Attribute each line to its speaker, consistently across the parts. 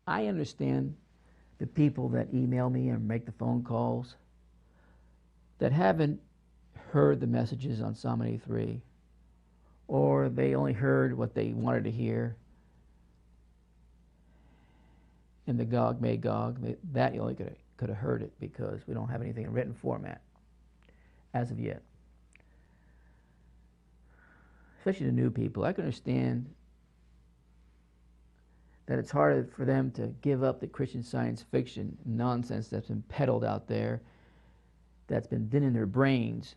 Speaker 1: I understand the people that email me and make the phone calls that haven't heard the messages on Psalm 83, or they only heard what they wanted to hear in the Gog Magog. That you only could have heard it because we don't have anything in written format as of yet. Especially the new people. I can understand that it's hard for them to give up the Christian Science fiction nonsense that's been peddled out there, that's been in their brains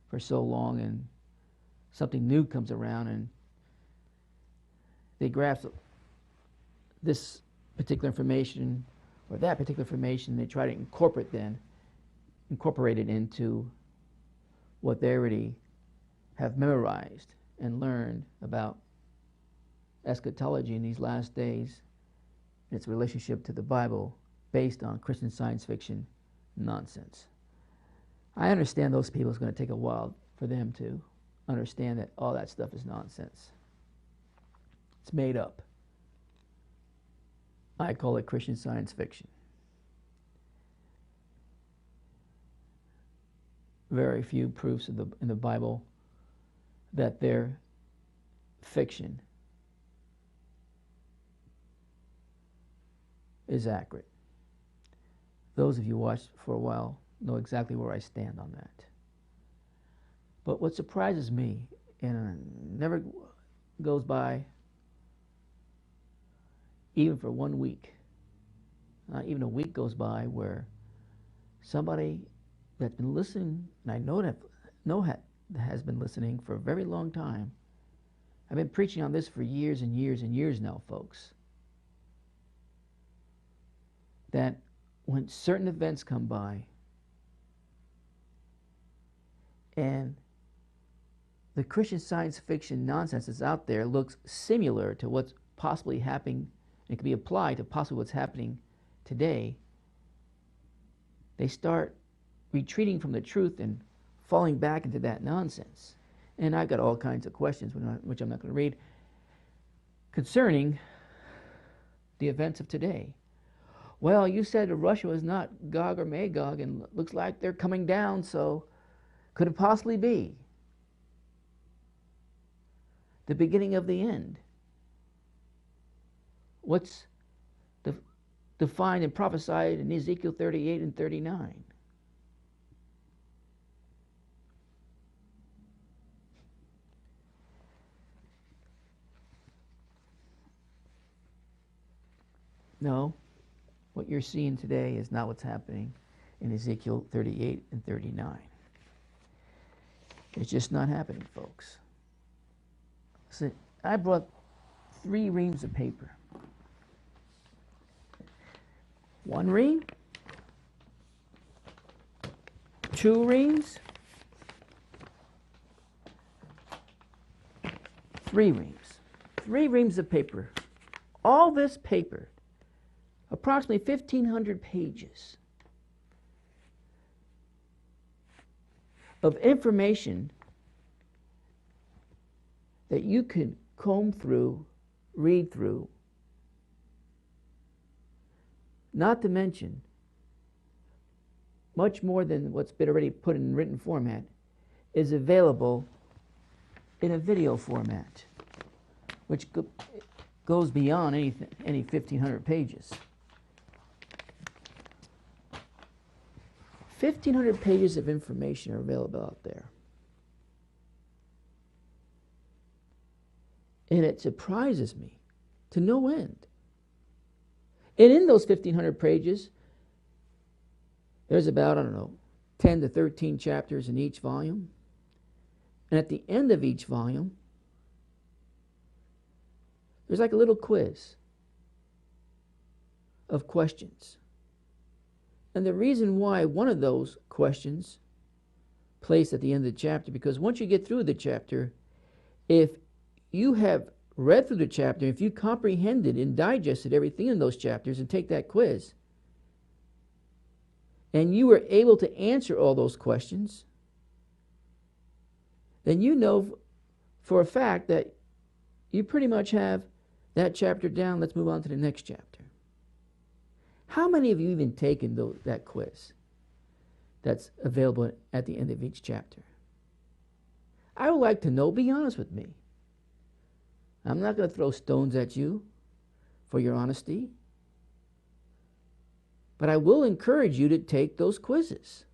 Speaker 1: for so long, and something new comes around and they grasp this particular information or that particular information, and they try to incorporate it into what they already have memorized and learned about eschatology in these last days and its relationship to the Bible based on Christian Science fiction nonsense. I understand those people, it's going to take a while for them to understand that all that stuff is nonsense. It's made up. I call it Christian Science fiction. Very few proofs in the Bible that they're fiction is accurate. Those of you who watched for a while know exactly where I stand on that. But what surprises me, and never goes by even for 1 week, not even a week goes by where somebody that's been listening, and I know that has been listening for a very long time. I've been preaching on this for years and years and years now, folks. That when certain events come by and the Christian Science fiction nonsense that's out there looks similar to what's possibly happening, and it can be applied to possibly what's happening today, they start retreating from the truth and falling back into that nonsense. And I've got all kinds of questions, which I'm not going to read, concerning the events of today. Well, you said Russia was not Gog or Magog, and it looks like they're coming down, so could it possibly be the beginning of the end? What's defined and prophesied in Ezekiel 38 and 39? No, what you're seeing today is not what's happening in Ezekiel 38 and 39. It's just not happening, folks. So I brought 3 reams of paper. 1 ream, 2 reams, 3 reams. 3 reams of paper. All this paper, approximately 1,500 pages of information that you could comb through, read through, not to mention much more than what's been already put in written format is available in a video format, which goes beyond any 1,500 pages. 1,500 pages of information are available out there. And it surprises me to no end. And in those 1,500 pages, there's about, 10 to 13 chapters in each volume. And at the end of each volume, there's like a little quiz of questions. And the reason why one of those questions placed at the end of the chapter, because once you get through the chapter, if you have read through the chapter, if you comprehended and digested everything in those chapters and take that quiz, and you were able to answer all those questions, then you know for a fact that you pretty much have that chapter down, let's move on to the next chapter. How many of you even taken that quiz that's available at the end of each chapter? I would like to know, be honest with me. I'm not going to throw stones at you for your honesty, but I will encourage you to take those quizzes.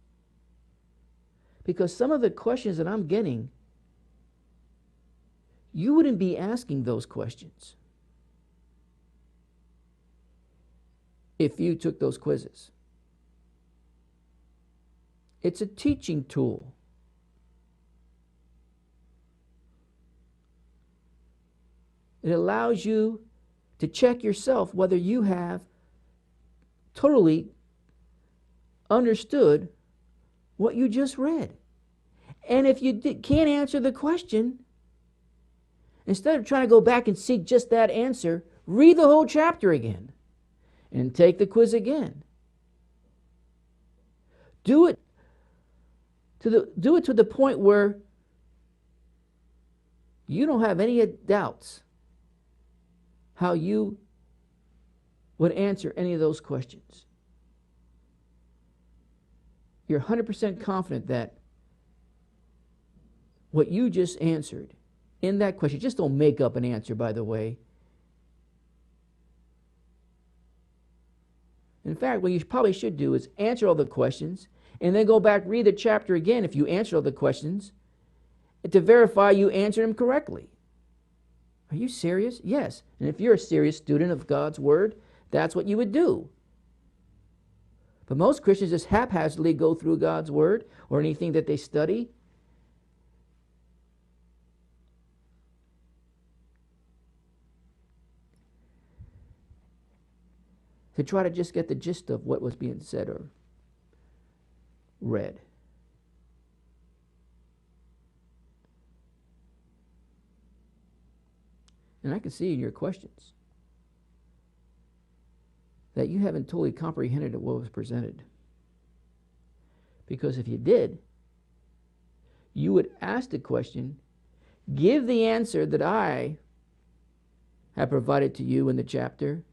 Speaker 1: Because some of the questions that I'm getting, you wouldn't be asking those questions if you took those quizzes. It's a teaching tool. It allows you to check yourself whether you have totally understood what you just read. And if you can't answer the question, instead of trying to go back and seek just that answer, read the whole chapter again and take the quiz again. Do it to the point where you don't have any doubts how you would answer any of those questions. You're 100% confident that what you just answered in that question, just don't make up an answer, by the way. In fact, what you probably should do is answer all the questions and then go back, read the chapter again if you answer all the questions to verify you answered them correctly. Are you serious? Yes. And if you're a serious student of God's Word, that's what you would do. But most Christians just haphazardly go through God's Word or anything that they study. To try to just get the gist of what was being said or read. And I can see in your questions that you haven't totally comprehended what was presented. Because if you did, you would ask the question, give the answer that I have provided to you in the chapter,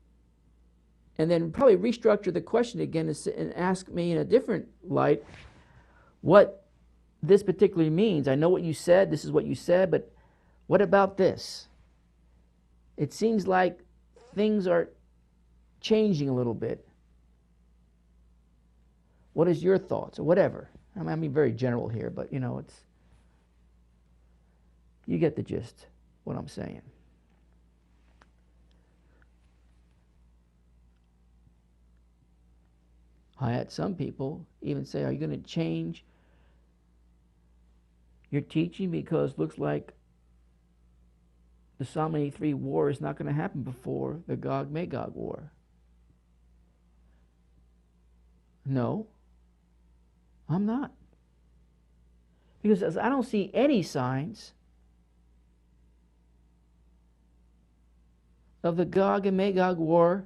Speaker 1: and then probably restructure the question again and ask me in a different light what this particularly means. I know what you said, this is what you said, but what about this? It seems like things are changing a little bit. What is your thoughts or whatever? I'm being very general here, but you get the gist what I'm saying. I had some people even say, are you going to change your teaching because it looks like the Psalm 83 war is not going to happen before the Gog Magog war? No, I'm not. Because I don't see any signs of the Gog and Magog war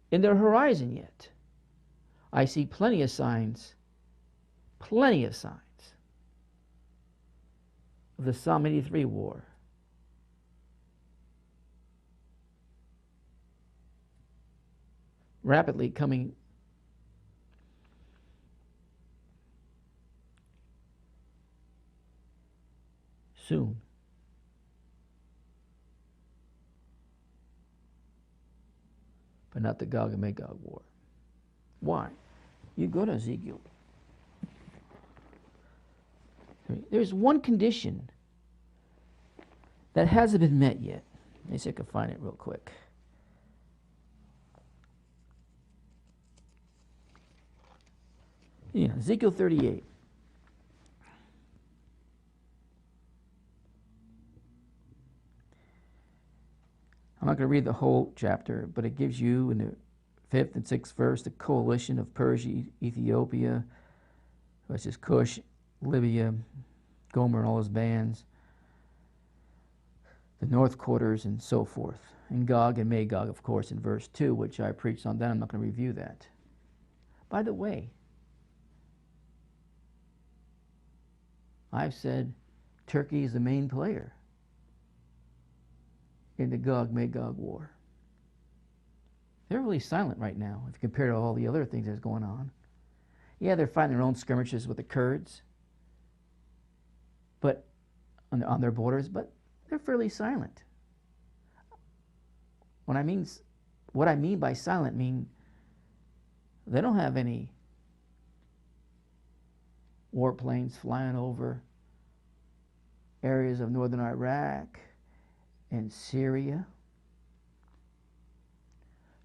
Speaker 1: in the horizon yet. I see plenty of signs of the Psalm 83 war. Rapidly coming soon. But not the Gog and Magog war. Why? You go to Ezekiel. There's one condition that hasn't been met yet. Let me see if I can find it real quick. Yeah, Ezekiel 38. I'm not going to read the whole chapter, but it gives you in the 5th and 6th verse the coalition of Persia, Ethiopia, which is Cush, Libya, Gomer and all his bands, the north quarters, and so forth. And Gog and Magog, of course, in verse 2, which I preached on then. I'm not going to review that. By the way, I've said Turkey is the main player in the Gog Magog war. They're really silent right now if you compare to all the other things that's going on. Yeah, they're fighting their own skirmishes with the Kurds, but on their borders, but they're fairly silent. What I mean by silent mean they don't have any warplanes flying over areas of northern Iraq and Syria,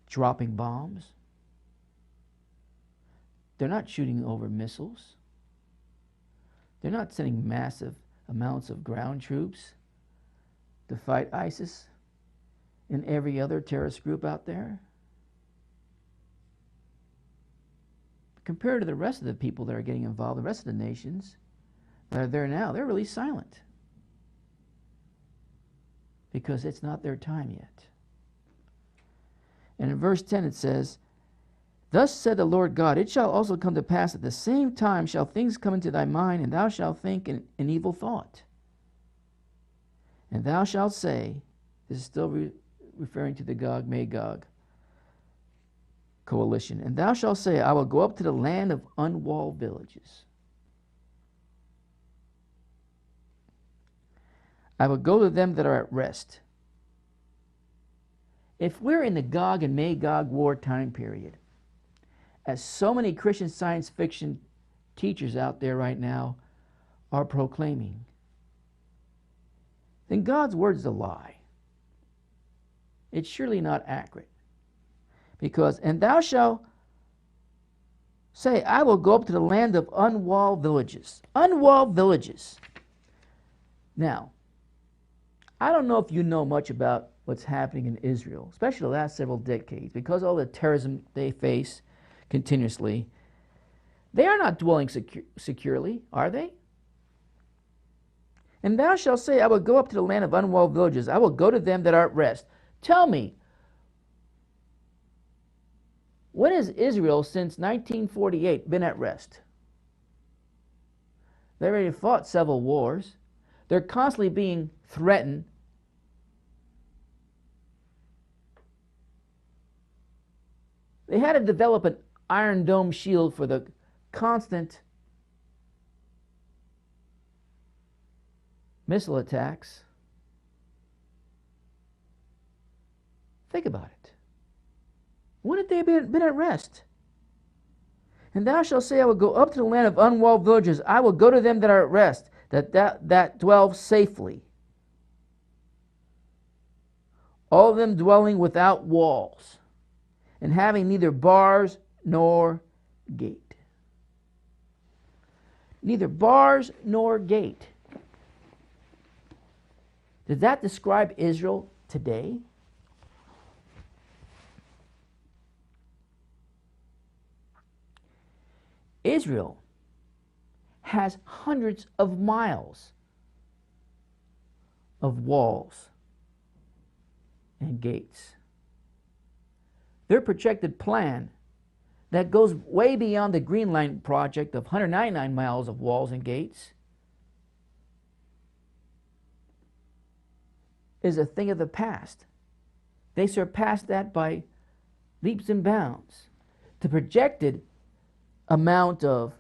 Speaker 1: dropping bombs. They're not shooting over missiles. They're not sending massive amounts of ground troops to fight ISIS and every other terrorist group out there. Compared to the rest of the people that are getting involved, the rest of the nations that are there now, they're really silent because it's not their time yet. And in verse 10 it says, "Thus said the Lord God, it shall also come to pass at the same time shall things come into thy mind, and thou shalt think an evil thought. And thou shalt say," this is still referring to the Gog Magog coalition, "and thou shalt say, I will go up to the land of unwalled villages. I will go to them that are at rest." If we're in the Gog and Magog war time period, as so many Christian science fiction teachers out there right now are proclaiming, then God's word is a lie. It's surely not accurate. Because, "And thou shalt say, I will go up to the land of unwalled villages." Unwalled villages. Now, I don't know if you know much about what's happening in Israel, especially the last several decades, because of all the terrorism they face continuously. They are not dwelling securely, are they? "And thou shalt say, I will go up to the land of unwalled villages. I will go to them that are at rest." Tell me, when has Israel since 1948 been at rest? They already fought several wars. They're constantly being threatened. They had to develop an Iron Dome shield for the constant missile attacks. Think about it. When had they been at rest? "And thou shalt say, I will go up to the land of unwalled villages. I will go to them that are at rest, that dwell safely. All of them dwelling without walls, and having neither bars nor gate." Neither bars nor gate. Does that describe Israel today? Israel has hundreds of miles of walls and gates. Their projected plan that goes way beyond the Green Line project of 199 miles of walls and gates is a thing of the past. They surpassed that by leaps and bounds. The projected amount of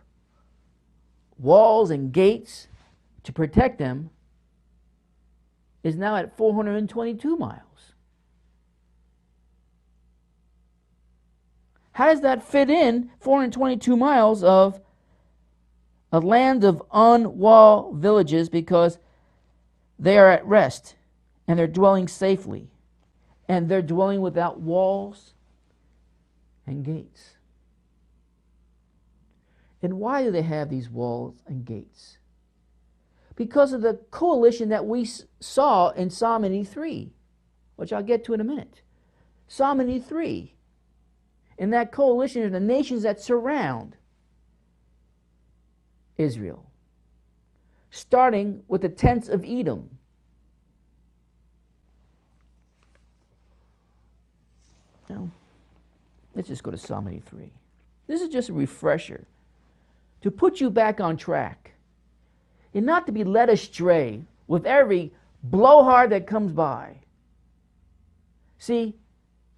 Speaker 1: walls and gates to protect them is now at 422 miles. How does that fit in 422 miles of a land of unwalled villages? Because they are at rest and they're dwelling safely and they're dwelling without walls and gates. And why do they have these walls and gates? Because of the coalition that we saw in Psalm 83, which I'll get to in a minute. Psalm 83. In that coalition are the nations that surround Israel, starting with the tents of Edom. Now, let's just go to Psalm 83. This is just a refresher to put you back on track and not to be led astray with every blowhard that comes by. See,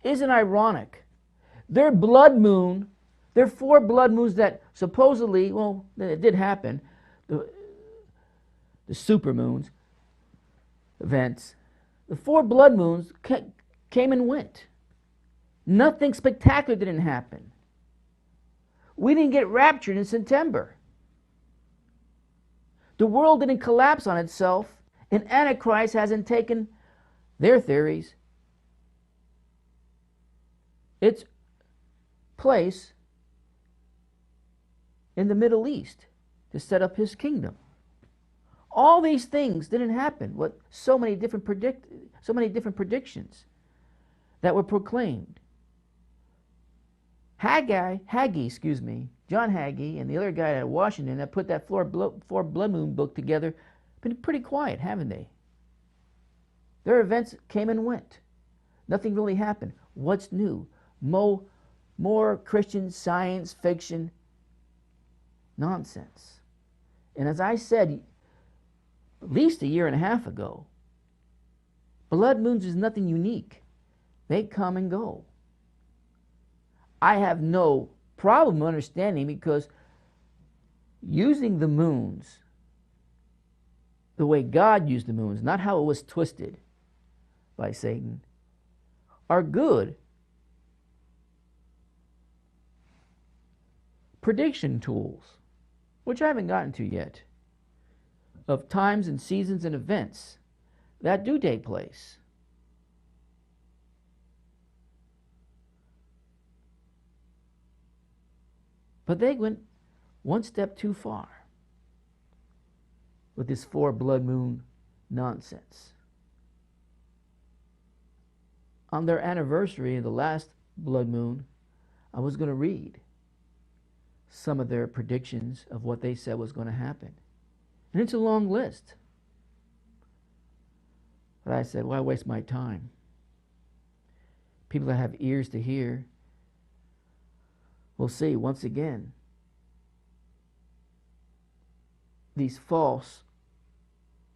Speaker 1: isn't it ironic Their blood moon, their 4 blood moons that supposedly, well, it did happen, the super moons, events, the 4 blood moons came and went. Nothing spectacular didn't happen. We didn't get raptured in September. The world didn't collapse on itself, and Antichrist hasn't taken their theories, its place in the Middle East to set up his kingdom. All these things didn't happen. What so many different predictions that were proclaimed. John Hagee, and the other guy at Washington that put that 4 blood moon book together, been pretty quiet, haven't they? Their events came and went. Nothing really happened. What's new? More Christian science fiction nonsense. And as I said at least a year and a half ago, blood moons is nothing unique. They come and go. I have no problem understanding, because using the moons the way God used the moons, not how it was twisted by Satan, are good prediction tools, which I haven't gotten to yet, of times and seasons and events that do take place. But they went one step too far with this 4 blood moon nonsense. On their anniversary of the last blood moon, I was going to read some of their predictions of what they said was going to happen. And it's a long list. But I said, why waste my time? People that have ears to hear will see once again these false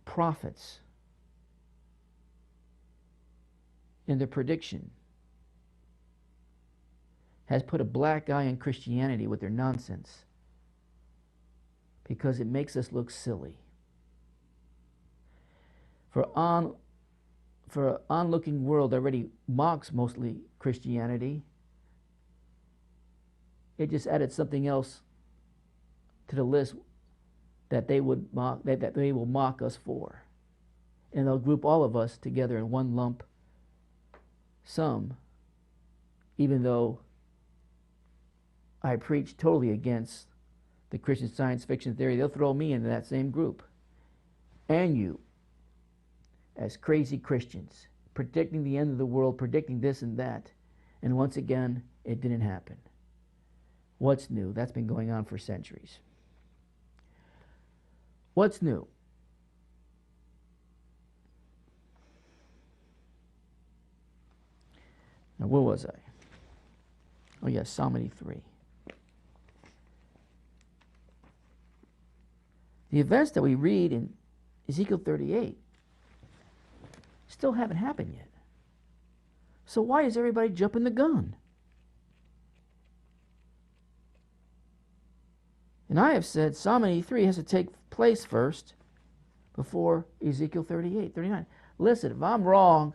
Speaker 1: prophets in their prediction has put a black eye on Christianity with their nonsense, because it makes us look silly. For an onlooking world that already mocks mostly Christianity, it just added something else to the list that they would mock, that they will mock us for. And they'll group all of us together in one lump sum, even though I preach totally against the Christian science fiction theory. They'll throw me into that same group. And you, as crazy Christians, predicting the end of the world, predicting this and that. And once again, it didn't happen. What's new? That's been going on for centuries. What's new? Now, where was I? Oh, yes, Psalm 83. The events that we read in Ezekiel 38 still haven't happened yet. So why is everybody jumping the gun? And I have said Psalm 83 has to take place first before Ezekiel 38, 39. Listen, if I'm wrong,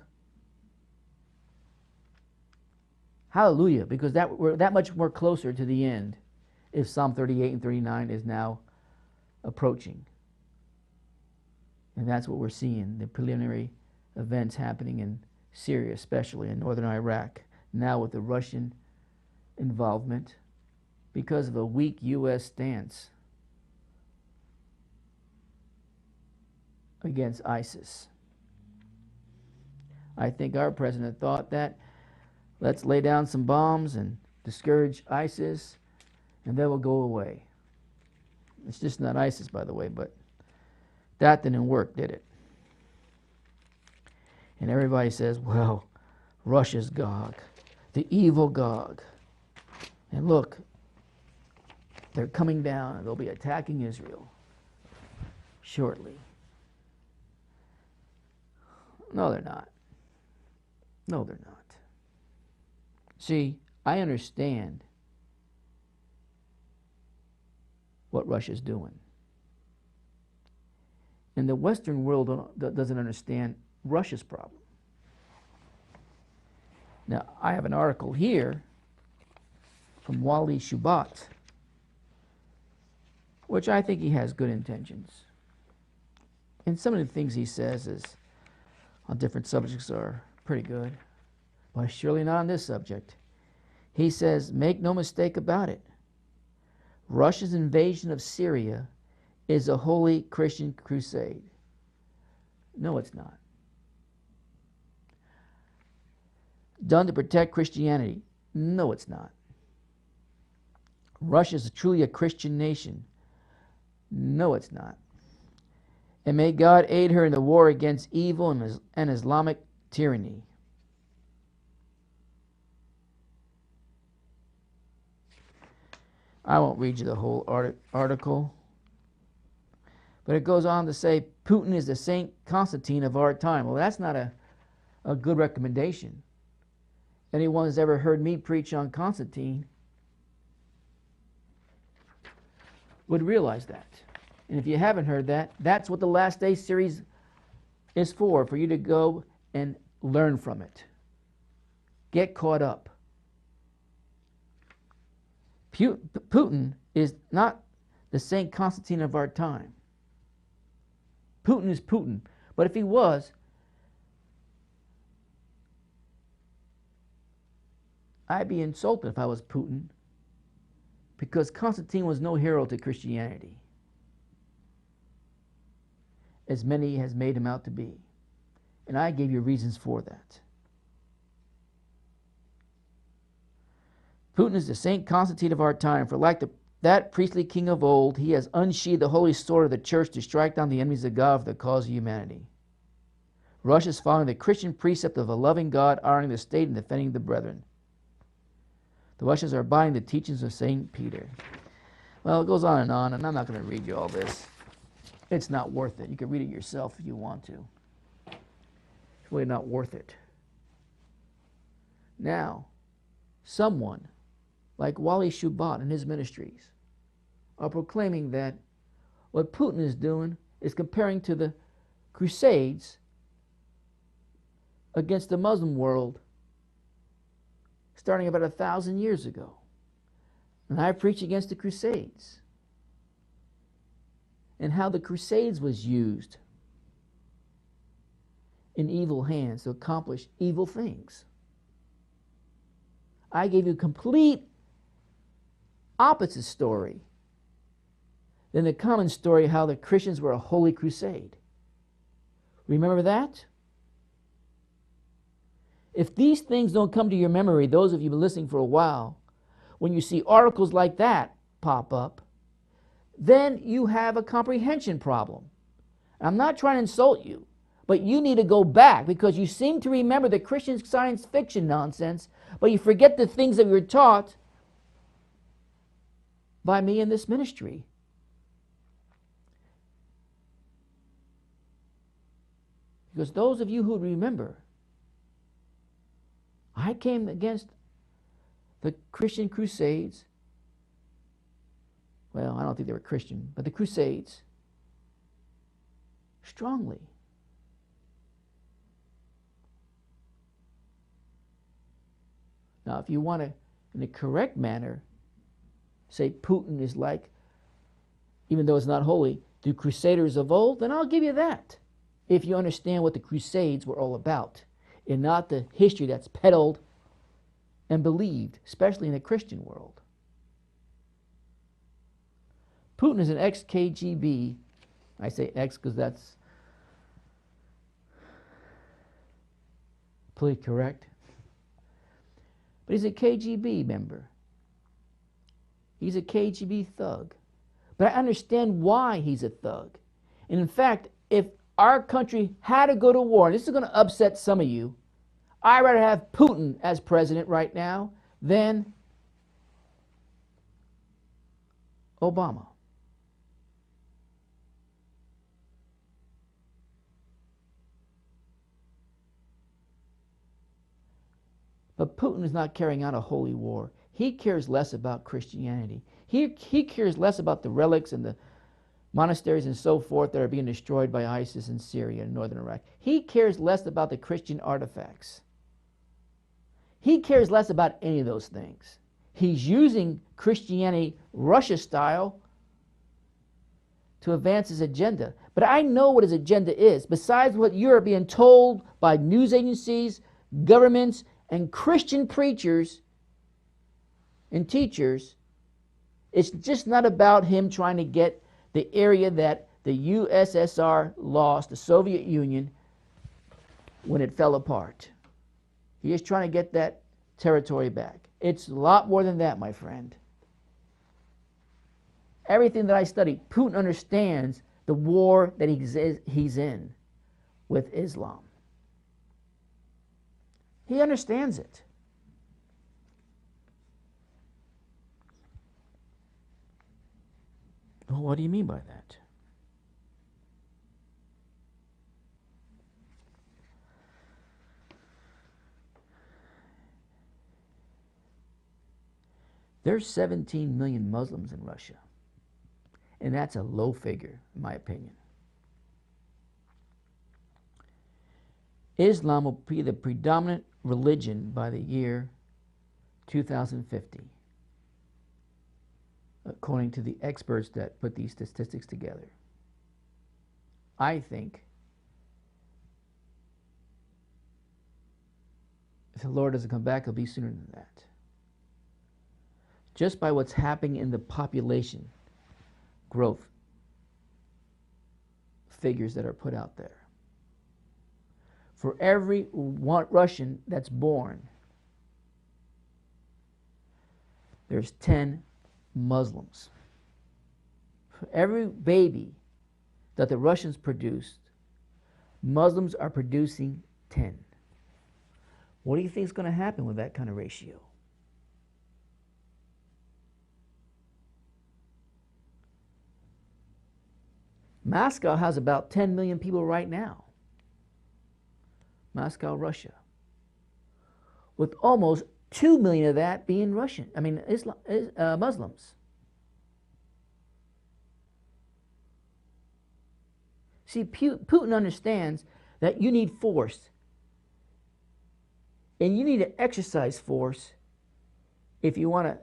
Speaker 1: hallelujah, because we're that much more closer to the end if Psalm 38 and 39 is now approaching. And that's what we're seeing, the preliminary events happening in Syria, especially in northern Iraq, now with the Russian involvement because of a weak U.S. stance against ISIS. I think our president thought that let's lay down some bombs and discourage ISIS, and then we'll go away. It's just not ISIS, by the way, but that didn't work, did it? And everybody says, well, Russia's Gog, the evil Gog. And look, they're coming down and they'll be attacking Israel shortly. No, they're not. No, they're not. See, I understand what Russia's doing. And the Western world doesn't understand Russia's problem. Now, I have an article here from Wally Shubat, which I think he has good intentions. And some of the things he says on different subjects are pretty good, but surely not on this subject. He says, make no mistake about it, Russia's invasion of Syria is a holy Christian crusade. No, it's not. Done to protect Christianity. No, it's not. Russia is truly a Christian nation. No, it's not. And may God aid her in the war against evil and Islamic tyranny. I won't read you the whole article, but it goes on to say Putin is the Saint Constantine of our time. Well, that's not a good recommendation. Anyone who's ever heard me preach on Constantine would realize that. And if you haven't heard that, that's what the Last Day series is for you to go and learn from it. Get caught up. Putin is not the Saint Constantine of our time. Putin is Putin. But if he was, I'd be insulted if I was Putin, because Constantine was no hero to Christianity, as many has made him out to be. And I gave you reasons for that. Putin is the Saint Constantine of our time, for like that priestly king of old, he has unsheathed the holy sword of the church to strike down the enemies of God for the cause of humanity. Russia is following the Christian precept of a loving God, honoring the state, and defending the brethren. The Russians are buying the teachings of St. Peter. Well, it goes on, and I'm not going to read you all this. It's not worth it. You can read it yourself if you want to. It's really not worth it. Now, someone like Wally Shubat and his ministries are proclaiming that what Putin is doing is comparing to the Crusades against the Muslim world starting about 1,000 years ago. And I preach against the Crusades and how the Crusades was used in evil hands to accomplish evil things. I gave you a complete opposite story than the common story how the Christians were a holy crusade. Remember that? If these things don't come to your memory, those of you who have been listening for a while, when you see articles like that pop up, then you have a comprehension problem. I'm not trying to insult you, but you need to go back, because you seem to remember the Christian science fiction nonsense, but you forget the things that were taught by me in this ministry. Because those of you who remember, I came against the Christian Crusades. Well, I don't think they were Christian, but the Crusades strongly. Now, if you want to, in the correct manner, say Putin is like, even though it's not holy, the Crusaders of old, then I'll give you that, if you understand what the Crusades were all about, and not the history that's peddled and believed, especially in the Christian world. Putin is an ex-KGB. I say ex because that's politically correct. But he's a KGB member. He's a KGB thug. But I understand why he's a thug. And in fact, if our country had to go to war, and this is going to upset some of you, I'd rather have Putin as president right now than Obama. But Putin is not carrying out a holy war. He cares less about Christianity. He cares less about the relics and the monasteries and so forth that are being destroyed by ISIS in Syria and northern Iraq. He cares less about the Christian artifacts. He cares less about any of those things. He's using Christianity, Russia style, to advance his agenda. But I know what his agenda is. Besides what you're being told by news agencies, governments, and Christian preachers and teachers, it's just not about him trying to get the area that the USSR lost, the Soviet Union, when it fell apart. He is trying to get that territory back. It's a lot more than that, my friend. Everything that I study, Putin understands the war that he's in with Islam. He understands it. Well, what do you mean by that? There's 17 million Muslims in Russia. And that's a low figure, in my opinion. Islam will be the predominant religion by the year 2050, according to the experts that put these statistics together. I think if the Lord doesn't come back, it'll be sooner than that. Just by what's happening in the population growth figures that are put out there. For every Russian that's born, there's 10 Muslims. For every baby that the Russians produced, Muslims are producing 10. What do you think is going to happen with that kind of ratio? Moscow has about 10 million people right now. Moscow, Russia. With almost 2 million of that being Muslims. See, Putin understands that you need force. And you need to exercise force if you want to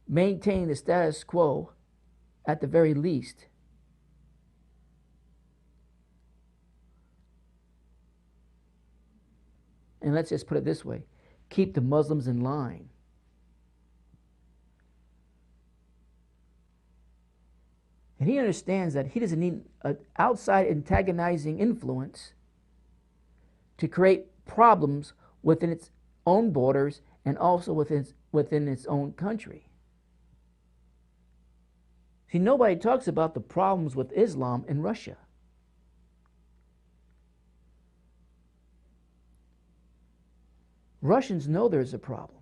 Speaker 1: maintain the status quo at the very least. And let's just put it this way, keep the Muslims in line. And he understands that he doesn't need an outside antagonizing influence to create problems within its own borders and also within its own country. See, nobody talks about the problems with Islam in Russia. Russians know there's a problem.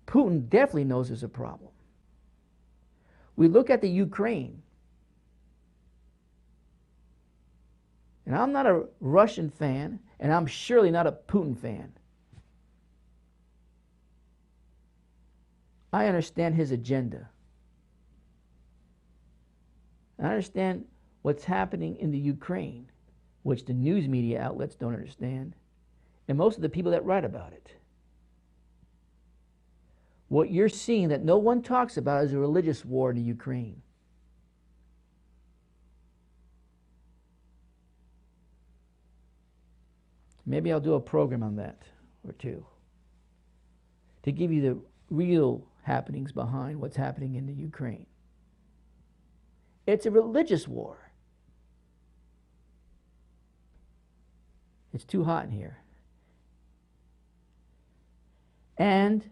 Speaker 1: Putin definitely knows there's a problem. We look at the Ukraine. And I'm not a Russian fan, and I'm surely not a Putin fan. I understand his agenda. I understand what's happening in the Ukraine, which the news media outlets don't understand, and most of the people that write about it. What you're seeing that no one talks about is a religious war in the Ukraine. Maybe I'll do a program on that or two to give you the real happenings behind what's happening in the Ukraine. It's a religious war. It's too hot in here. And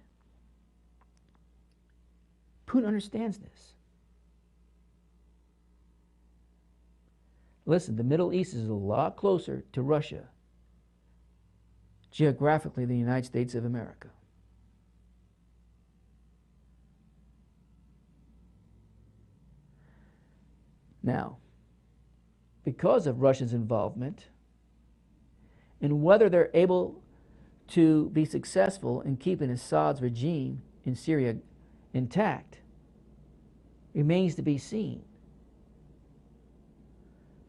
Speaker 1: Putin understands this. Listen, the Middle East is a lot closer to Russia geographically than the United States of America. Now, because of Russia's involvement, and whether they're able to be successful in keeping Assad's regime in Syria intact remains to be seen.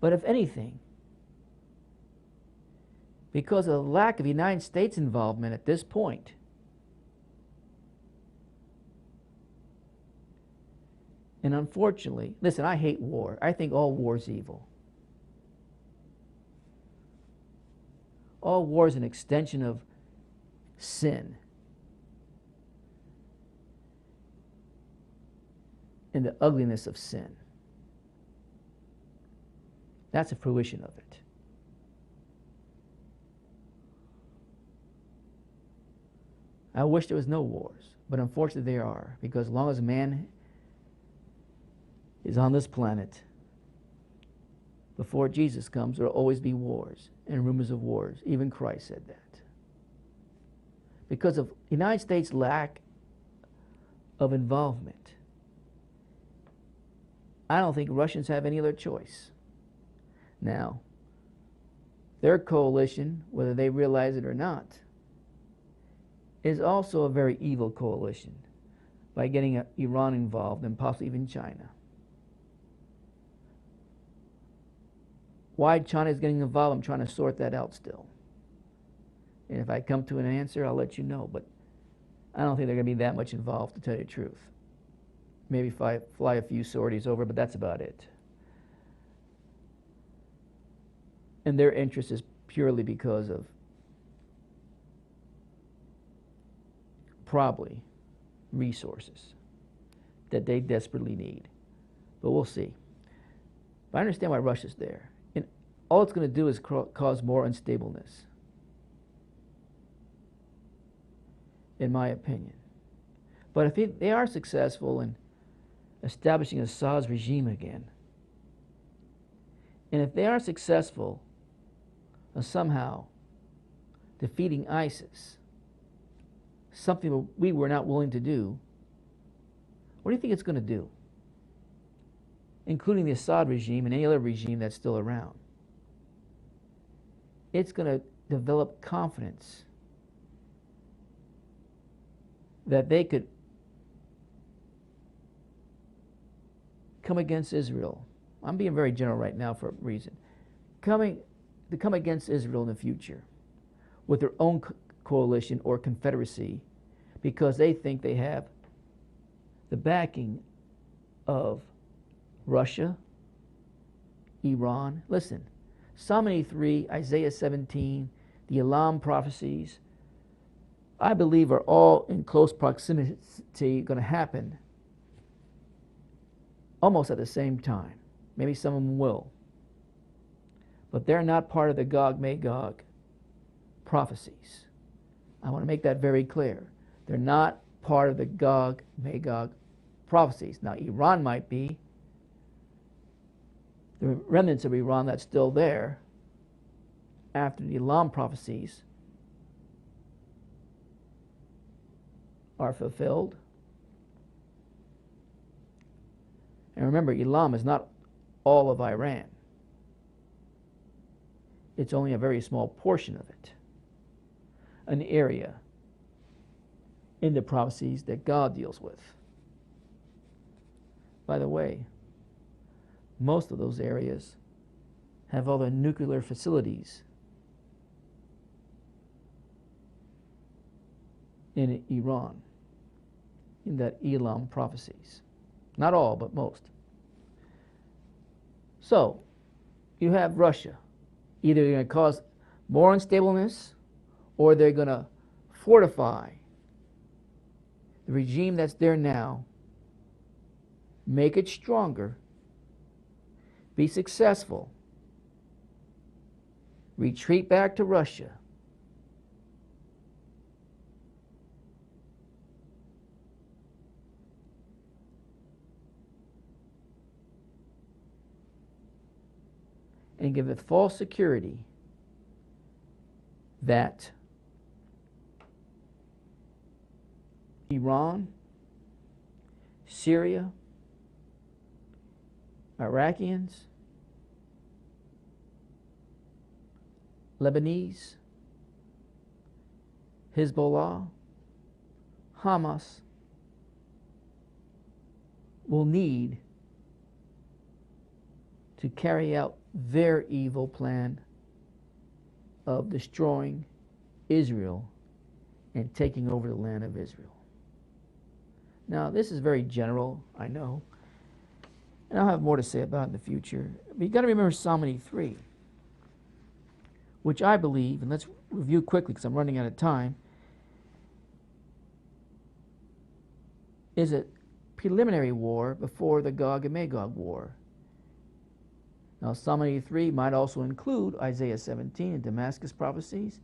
Speaker 1: But if anything, because of the lack of United States involvement at this point, and unfortunately, listen, I hate war. I think all war is evil. All war is an extension of sin and the ugliness of sin. That's a fruition of it. I wish there was no wars, but unfortunately there are, because as long as man is on this planet, before Jesus comes, there will always be wars and rumors of wars. Even Christ said that. Because of the United States' lack of involvement, I don't think Russians have any other choice. Now, their coalition, whether they realize it or not, is also a very evil coalition by getting Iran involved and possibly even China. Why China is getting involved, I'm trying to sort that out still. And if I come to an answer, I'll let you know. But I don't think they're going to be that much involved, to tell you the truth. Maybe fly a few sorties over, but that's about it. And their interest is purely because of probably resources that they desperately need. But we'll see. But I understand why Russia's there. And all it's going to do is cause more unstableness, in my opinion. But if they are successful in establishing Assad's regime again, and if they are successful in somehow defeating ISIS, something we were not willing to do, what do you think it's going to do? Including the Assad regime and any other regime that's still around. It's going to develop confidence that they could come against Israel. I'm being very general right now for a reason. To come against Israel in the future with their own coalition or confederacy, because they think they have the backing of Russia, Iran. Listen, Psalm 83, Isaiah 17, the Elam prophecies, I believe are all in close proximity going to happen almost at the same time. Maybe some of them will. But they're not part of the Gog Magog prophecies. I want to make that very clear. They're not part of the Gog Magog prophecies. Now, Iran might be. The remnants of Iran that's still there after the Elam prophecies are fulfilled. And remember, Elam is not all of Iran. It's only a very small portion of it, an area in the prophecies that God deals with. By the way, most of those areas have all the nuclear facilities in Iran, in that Elam prophecies. Not all, but most. So, you have Russia. Either they're going to cause more unstableness, or they're going to fortify the regime that's there now, make it stronger, be successful, retreat back to Russia, and give it false security that Iran, Syria, Iraqians, Lebanese, Hezbollah, Hamas will need to carry out their evil plan of destroying Israel and taking over the land of Israel. Now, this is very general, I know, and I'll have more to say about it in the future. But you've got to remember Psalm 83, which I believe, and let's review quickly because I'm running out of time, is a preliminary war before the Gog and Magog war. Now, Psalm 83 might also include Isaiah 17 and Damascus prophecies,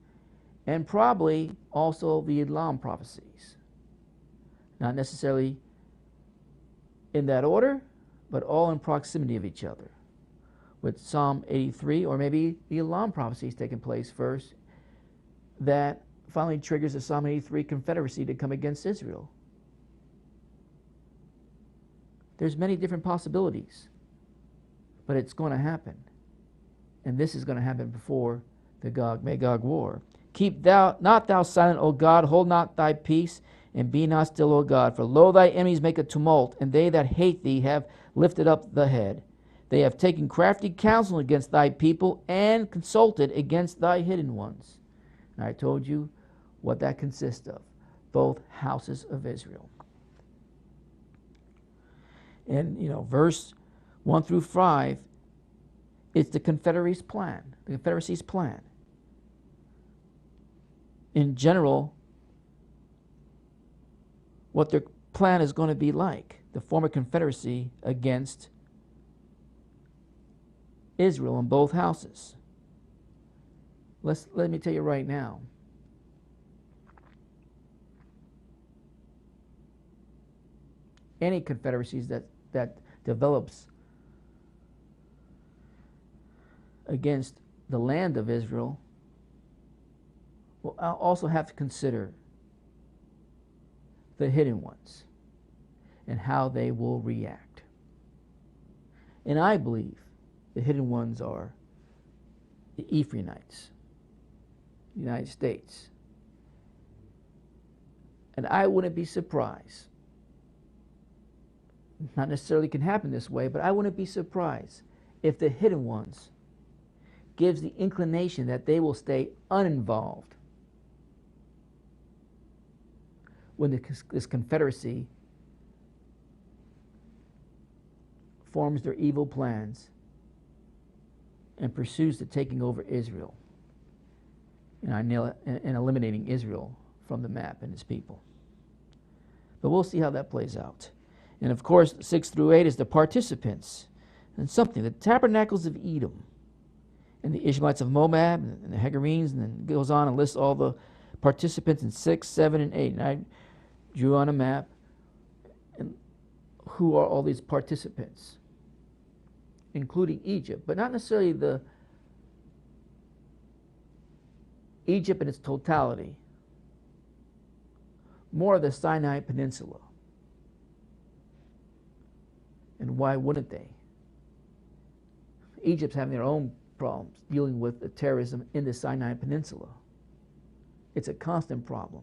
Speaker 1: and probably also the Elam prophecies. Not necessarily in that order, but all in proximity of each other. With Psalm 83, or maybe the Elam prophecies taking place first, that finally triggers the Psalm 83 confederacy to come against Israel. There's many different possibilities, but it's going to happen. And this is going to happen before the Gog-Magog war. Keep not thou silent, O God, hold not thy peace, and be not still, O God. For lo, thy enemies make a tumult, and they that hate thee have lifted up the head. They have taken crafty counsel against thy people, and consulted against thy hidden ones. And I told you what that consists of, both houses of Israel. And, verse 1 through 5, it's the Confederacy's plan. In general, what their plan is going to be like, the former Confederacy against Israel in both houses. Let me tell you right now. Any confederacies that develops against the land of Israel will also have to consider the hidden ones and how they will react. And I believe the hidden ones are the Ephraimites, the United States. And I wouldn't be surprised, not necessarily can happen this way, but I wouldn't be surprised if the hidden ones gives the inclination that they will stay uninvolved when this confederacy forms their evil plans and pursues the taking over Israel and eliminating Israel from the map and its people. But we'll see how that plays out. And of course, 6 through 8 is the participants. And something, the tabernacles of Edom, and the Ishmaelites of Moab, and the Hagarenes, and then it goes on and lists all the participants in 6, 7, and 8. And I drew on a map and who are all these participants, including Egypt, but not necessarily the Egypt in its totality, more of the Sinai Peninsula. And why wouldn't they? Egypt's having their own problems dealing with the terrorism in the Sinai Peninsula. It's a constant problem.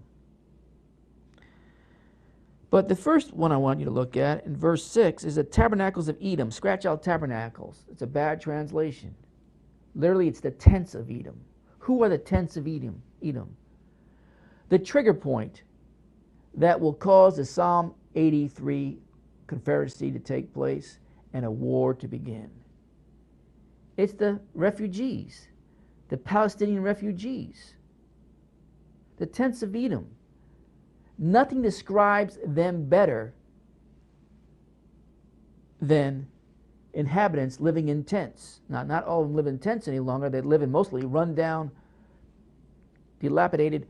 Speaker 1: But the first one I want you to look at in verse 6 is the tabernacles of Edom. Scratch out tabernacles. It's a bad translation. Literally, it's the tents of Edom. Who are the tents of Edom? The trigger point that will cause the Psalm 83 confederacy to take place and a war to begin. It's the refugees, the Palestinian refugees, the tents of Edom. Nothing describes them better than inhabitants living in tents. Now, not all of them live in tents any longer. They live in mostly run-down, dilapidated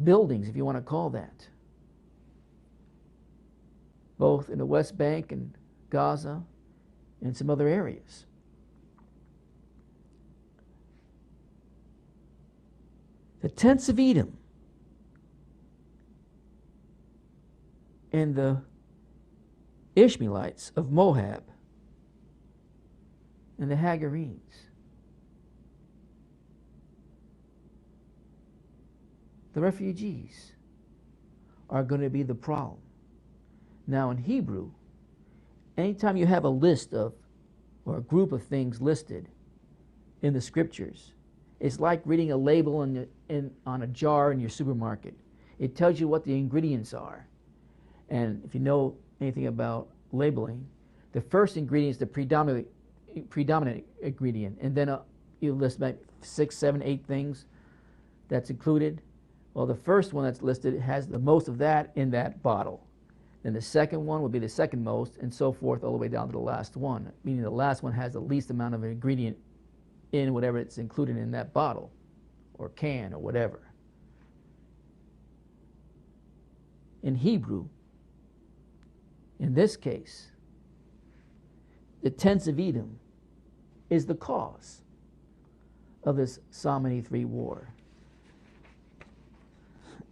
Speaker 1: buildings, if you want to call that, both in the West Bank and Gaza and some other areas. The tents of Edom and the Ishmaelites of Moab and the Hagarenes. The refugees are going to be the problem. Now in Hebrew, anytime you have a list of, or a group of things listed in the scriptures, it's like reading a label on a jar in your supermarket. It tells you what the ingredients are. And if you know anything about labeling, the first ingredient is the predominant ingredient, and then you list about 6, 7, 8 things that's included. Well, the first one that's listed has the most of that in that bottle. Then the second one will be the second most, and so forth all the way down to the last one, meaning the last one has the least amount of ingredient in whatever it's included in that bottle or can or whatever. In Hebrew, in this case, the tents of Edom is the cause of this Psalm 83 war.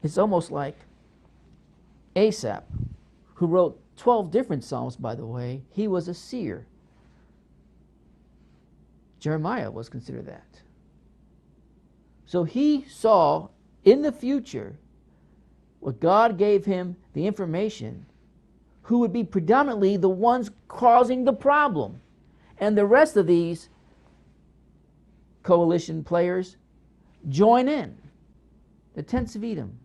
Speaker 1: It's almost like Asaph, who wrote 12 different psalms, by the way. He was a seer. Jeremiah was considered that. So he saw in the future, what God gave him the information, who would be predominantly the ones causing the problem. And the rest of these coalition players join in. The tents of Edom.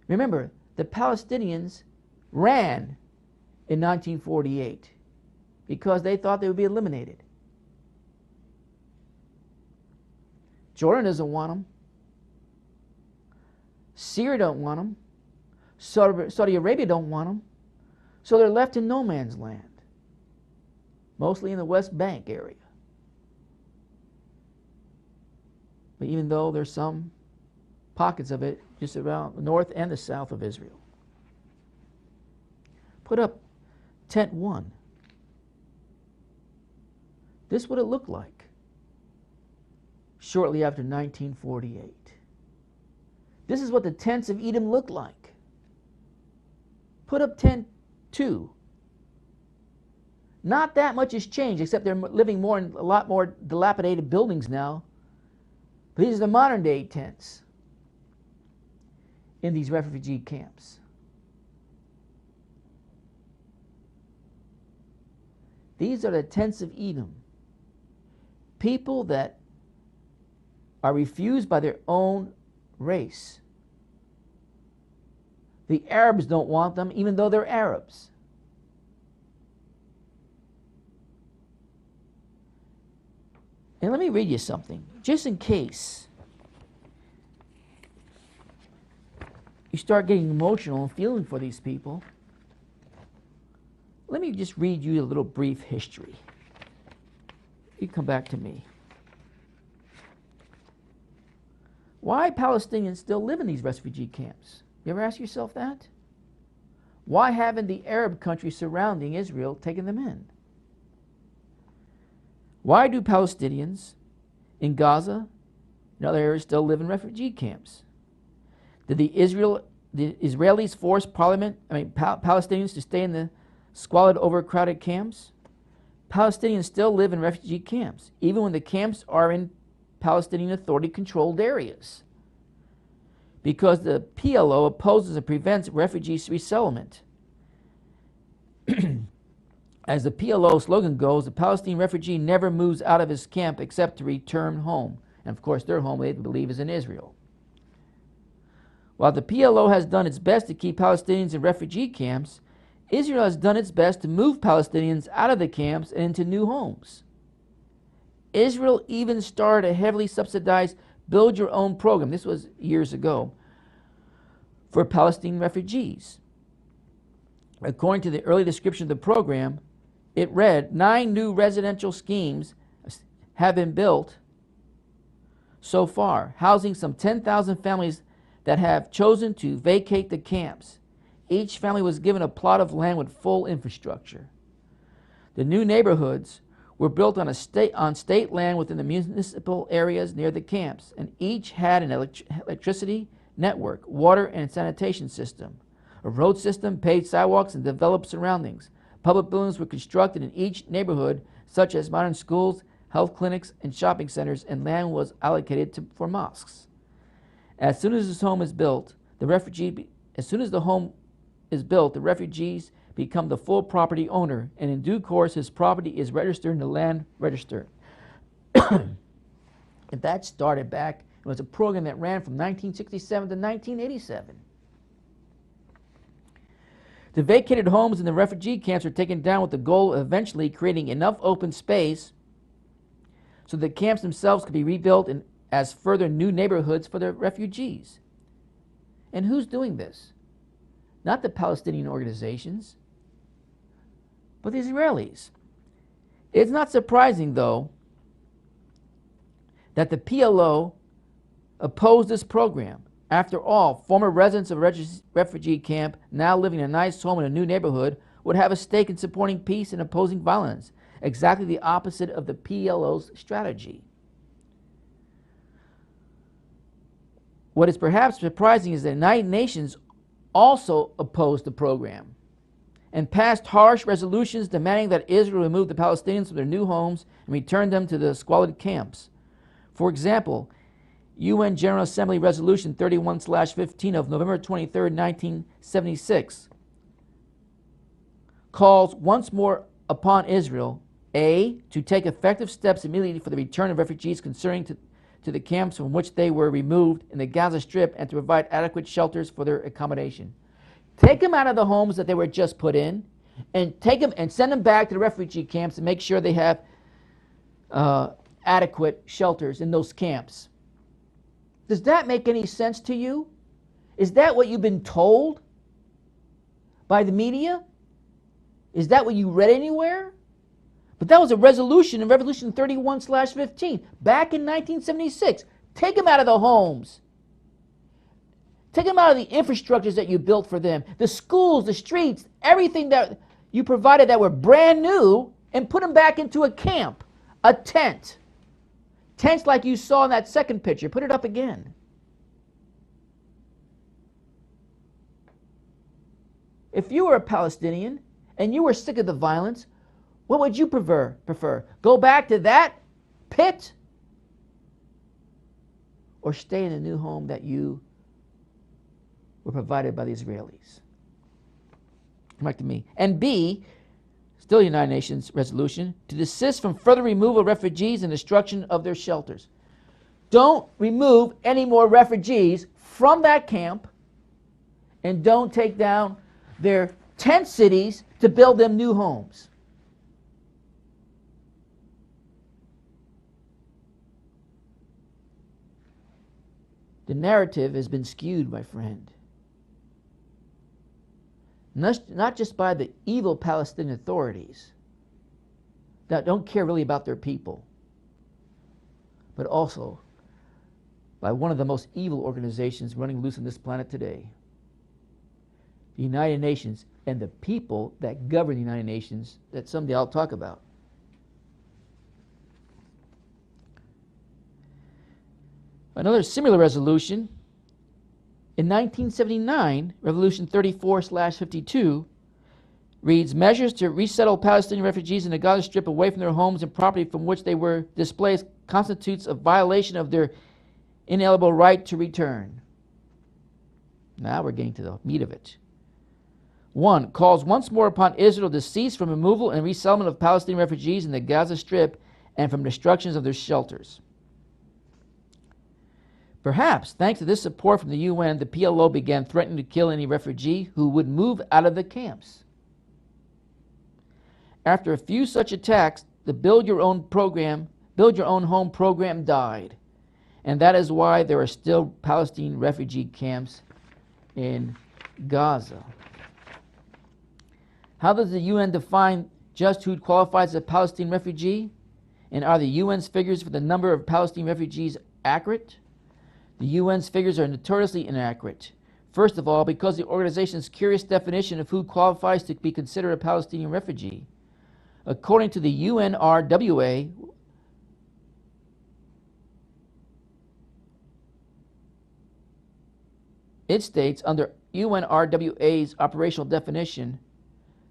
Speaker 1: Remember, the Palestinians ran in 1948 because they thought they would be eliminated. Jordan doesn't want them. Syria don't want them. Saudi Arabia don't want them. So they're left in no man's land, mostly in the West Bank area. But even though there's some pockets of it just around the north and the south of Israel. Put up tent 1. This is what it looked like shortly after 1948. This is what the tents of Edom looked like. Put up tent 2. Not that much has changed, except they're living more in a lot more dilapidated buildings now. But these are the modern day tents in these refugee camps. These are the tents of Edom. People that are refused by their own race. The Arabs don't want them, even though they're Arabs. And let me read you something, just in case you start getting emotional and feeling for these people. Let me just read you a little brief history. You come back to me. Why Palestinians still live in these refugee camps? You ever ask yourself that? Why haven't the Arab countries surrounding Israel taken them in? Why do Palestinians in Gaza and other areas still live in refugee camps? Did the Israelis force Palestinians to stay in the squalid, overcrowded camps? Palestinians still live in refugee camps, even when the camps are in Palestinian Authority-controlled areas, because the PLO opposes and prevents refugee resettlement. As the PLO slogan goes, the Palestinian refugee never moves out of his camp except to return home. And of course, their home, they believe, is in Israel. While the PLO has done its best to keep Palestinians in refugee camps, Israel has done its best to move Palestinians out of the camps and into new homes. Israel even started a heavily subsidized build-your-own program, this was years ago, for Palestinian refugees. According to the early description of the program, it read, 9 new residential schemes have been built so far, housing some 10,000 families that have chosen to vacate the camps. Each family was given a plot of land with full infrastructure. The new neighborhoods were built on state land within the municipal areas near the camps, and each had an electricity network, water and sanitation system, a road system, paved sidewalks, and developed surroundings. Public buildings were constructed in each neighborhood, such as modern schools, health clinics, and shopping centers, and land was allocated for mosques. As soon as his home is built, the home is built, the refugees become the full property owner, and in due course his property is registered in the land register. And that started back, it was a program that ran from 1967 to 1987. The vacated homes in the refugee camps were taken down with the goal of eventually creating enough open space so the camps themselves could be rebuilt as further new neighborhoods for the refugees. And who's doing this? Not the Palestinian organizations, but the Israelis. It's not surprising, though, that the PLO opposed this program. After all, former residents of a refugee camp, now living in a nice home in a new neighborhood, would have a stake in supporting peace and opposing violence, exactly the opposite of the PLO's strategy. What is perhaps surprising is that the United Nations also opposed the program and passed harsh resolutions demanding that Israel remove the Palestinians from their new homes and return them to the squalid camps. For example, UN General Assembly Resolution 31/15 of November 23, 1976 calls once more upon Israel, A, to take effective steps immediately for the return of refugees concerning to the camps from which they were removed in the Gaza Strip and to provide adequate shelters for their accommodation. Take them out of the homes that they were just put in and take them and send them back to the refugee camps and make sure they have adequate shelters in those camps. Does that make any sense to you? Is that what you've been told by the media? Is that what you read anywhere? But that was a resolution in Resolution 31/15 back in 1976. Take them out of the homes. Take them out of the infrastructures that you built for them, the schools, the streets, everything that you provided that were brand new, and put them back into a camp, a tent. Tents like you saw in that second picture. Put it up again. If you were a Palestinian and you were sick of the violence, what would you prefer? Go back to that pit or stay in a new home that you were provided by the Israelis? Come back to me. And B, still a United Nations resolution, to desist from further removal of refugees and destruction of their shelters. Don't remove any more refugees from that camp, and don't take down their tent cities to build them new homes. The narrative has been skewed, my friend. Not just by the evil Palestinian authorities that don't care really about their people, but also by one of the most evil organizations running loose on this planet today, the United Nations, and the people that govern the United Nations that someday I'll talk about. Another similar resolution in 1979, Resolution 34/52, reads, measures to resettle Palestinian refugees in the Gaza Strip away from their homes and property from which they were displaced constitutes a violation of their inalienable right to return. Now we're getting to the meat of it. 1. Calls once more upon Israel to cease from removal and resettlement of Palestinian refugees in the Gaza Strip and from destructions of their shelters. Perhaps, thanks to this support from the UN, the PLO began threatening to kill any refugee who would move out of the camps. After a few such attacks, the Build Your Own Home program died. And that is why there are still Palestinian refugee camps in Gaza. How does the UN define just who qualifies as a Palestinian refugee? And are the UN's figures for the number of Palestinian refugees accurate? The UN's figures are notoriously inaccurate. First of all, because the organization's curious definition of who qualifies to be considered a Palestinian refugee. According to the UNRWA, it states under UNRWA's operational definition,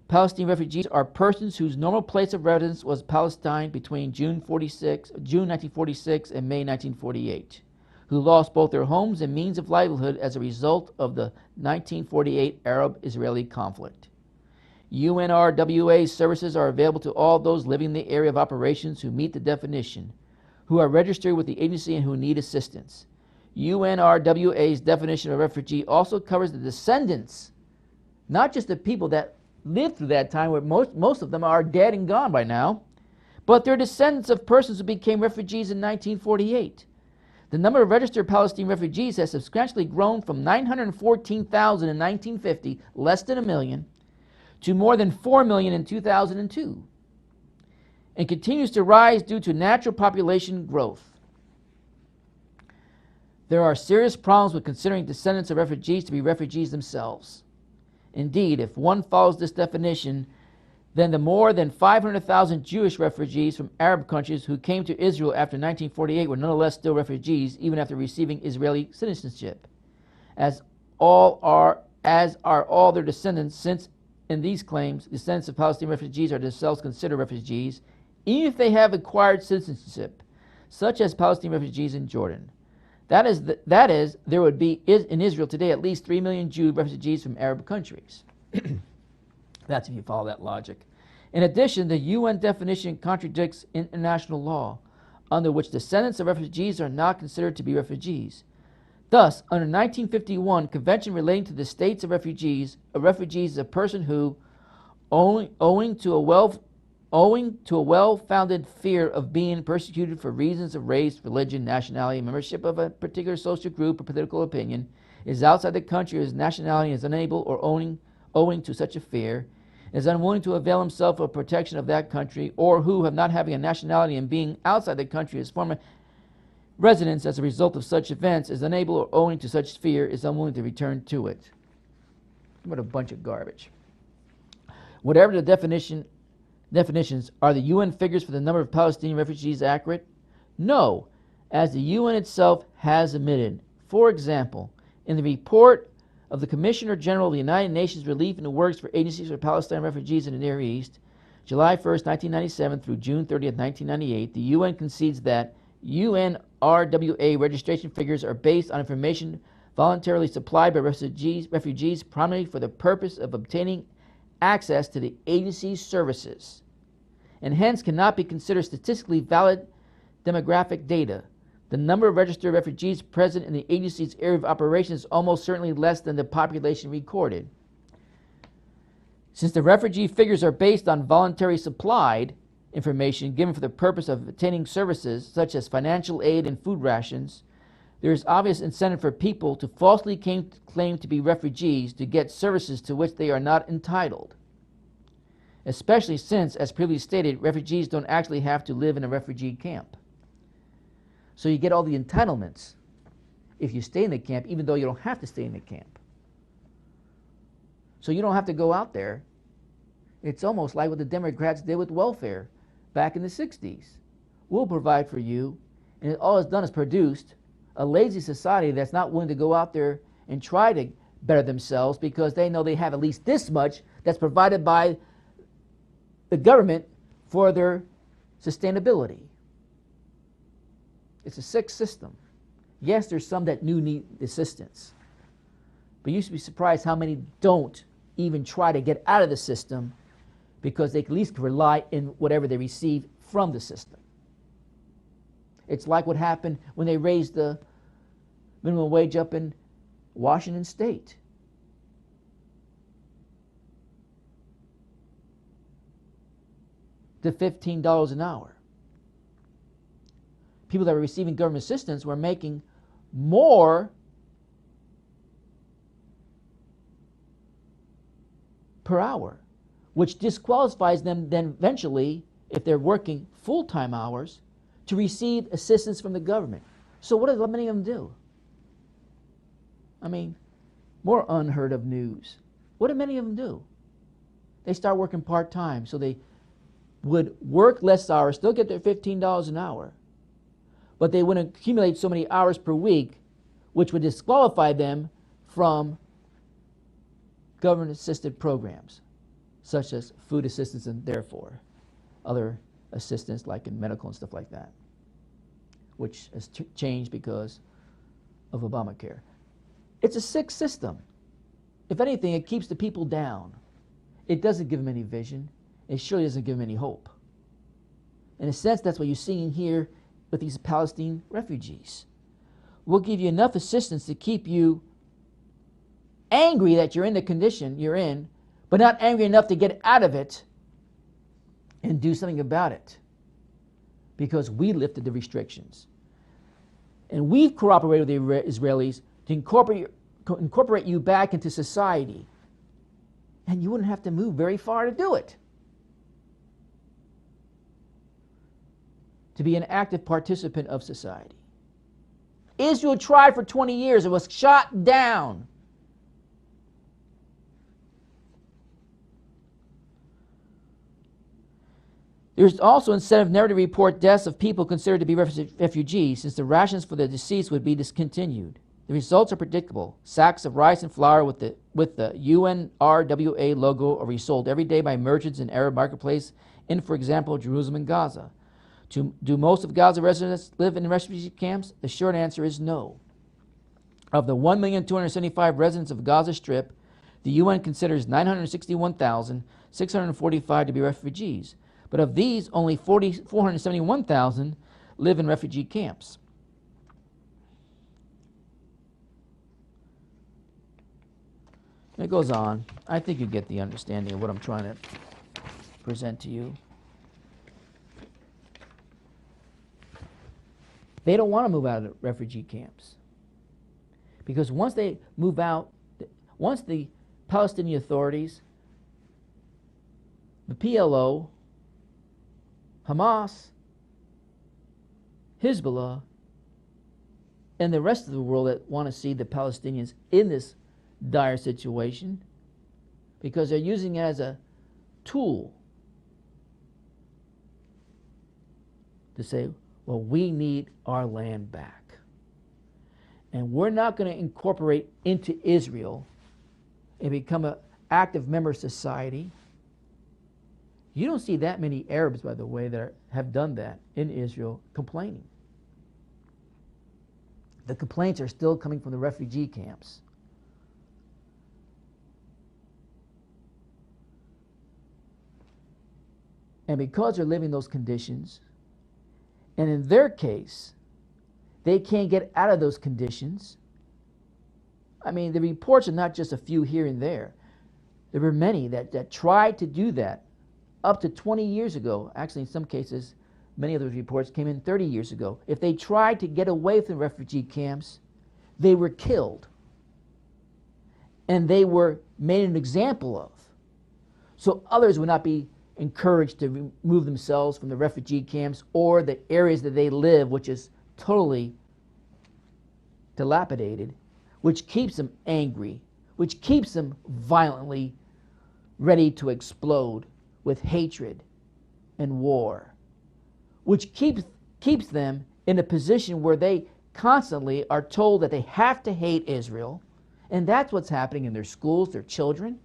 Speaker 1: Palestinian refugees are persons whose normal place of residence was Palestine between June 1946 and May 1948. who lost both their homes and means of livelihood as a result of the 1948 Arab-Israeli conflict. UNRWA services are available to all those living in the area of operations who meet the definition, who are registered with the agency and who need assistance. UNRWA's definition of refugee also covers the descendants, not just the people that lived through that time, where most of them are dead and gone by now, but they're descendants of persons who became refugees in 1948. The number of registered Palestinian refugees has substantially grown from 914,000 in 1950, less than a million, to more than 4 million in 2002, and continues to rise due to natural population growth. There are serious problems with considering descendants of refugees to be refugees themselves. Indeed, if one follows this definition, then the more than 500,000 Jewish refugees from Arab countries who came to Israel after 1948 were nonetheless still refugees even after receiving Israeli citizenship, as are all their descendants, since in these claims, descendants of Palestinian refugees are themselves considered refugees, even if they have acquired citizenship, such as Palestinian refugees in Jordan. That is, there would be in Israel today at least 3 million Jew refugees from Arab countries. That's if you follow that logic. In addition, the UN definition contradicts international law, under which descendants of refugees are not considered to be refugees. Thus, under 1951 Convention relating to the states of refugees, a refugee is a person who, owing to a well-founded fear of being persecuted for reasons of race, religion, nationality, membership of a particular social group or political opinion, is outside the country or his nationality, is unable or owing to such a fear, is unwilling to avail himself of protection of that country, or who, have not having a nationality and being outside the country as former residence as a result of such events, is unable or owing to such fear, is unwilling to return to it. What a bunch of garbage. Whatever the definitions, are the UN figures for the number of Palestinian refugees accurate? No, as the UN itself has admitted. For example, in the report of the Commissioner General of the United Nations Relief and Works for Agencies for Palestinian Refugees in the Near East, July 1st, 1997 through June 30th, 1998, the UN concedes that UNRWA registration figures are based on information voluntarily supplied by refugees primarily for the purpose of obtaining access to the agency's services, and hence cannot be considered statistically valid demographic data. The number of registered refugees present in the agency's area of operation is almost certainly less than the population recorded. Since the refugee figures are based on voluntary supplied information given for the purpose of obtaining services such as financial aid and food rations, there is obvious incentive for people to falsely claim to be refugees to get services to which they are not entitled, especially since, as previously stated, refugees don't actually have to live in a refugee camp. So you get all the entitlements if you stay in the camp, even though you don't have to stay in the camp. So you don't have to go out there. It's almost like what the Democrats did with welfare back in the 60s. We'll provide for you, and all it's done is produced a lazy society that's not willing to go out there and try to better themselves because they know they have at least this much that's provided by the government for their sustainability. It's a sick system. Yes, there's some that do need assistance, but you should be surprised how many don't even try to get out of the system because they at least can rely in whatever they receive from the system. It's like what happened when they raised the minimum wage up in Washington State. To $15 an hour. People that were receiving government assistance were making more per hour, which disqualifies them then eventually, if they're working full-time hours, to receive assistance from the government. So what do many of them do? I mean, more unheard of news. What do many of them do? They start working part-time, so they would work less hours, still get their $15 an hour, but they wouldn't accumulate so many hours per week, which would disqualify them from government-assisted programs, such as food assistance and therefore other assistance like in medical and stuff like that, which has changed because of Obamacare. It's a sick system. If anything, it keeps the people down. It doesn't give them any vision. It surely doesn't give them any hope. In a sense, that's what you're seeing here with these Palestinian refugees. We'll give you enough assistance to keep you angry that you're in the condition you're in, but not angry enough to get out of it and do something about it. Because we lifted the restrictions. And we've cooperated with the Israelis to incorporate you back into society. And you wouldn't have to move very far to do it. To be an active participant of society. Israel tried for 20 years. It was shot down. There's also incentive never to report deaths of people considered to be refugees, since the rations for the deceased would be discontinued. The results are predictable. Sacks of rice and flour with the UNRWA logo are resold every day by merchants in Arab marketplace in, for example, Jerusalem and Gaza. Do most of Gaza residents live in refugee camps? The short answer is no. Of the 1,275,000 residents of Gaza Strip, the UN considers 961,645 to be refugees. But of these, only 471,000 live in refugee camps. And it goes on. I think you get the understanding of what I'm trying to present to you. They don't want to move out of the refugee camps. Because once they move out, once the Palestinian authorities, the PLO, Hamas, Hezbollah, and the rest of the world that want to see the Palestinians in this dire situation, because they're using it as a tool to say, well, we need our land back. And we're not going to incorporate into Israel and become an active member of society. You don't see that many Arabs, by the way, that have done that in Israel complaining. The complaints are still coming from the refugee camps. And because they're living those conditions, and in their case, they can't get out of those conditions. I mean, the reports are not just a few here and there. There were many that tried to do that up to 20 years ago. Actually, in some cases, many of those reports came in 30 years ago. If they tried to get away from refugee camps, they were killed. And they were made an example of. So others would not be encouraged to remove themselves from the refugee camps or the areas that they live, which is totally dilapidated, which keeps them angry, which keeps them violently ready to explode with hatred and war, which keeps them in a position where they constantly are told that they have to hate Israel, and that's what's happening in their schools, their children.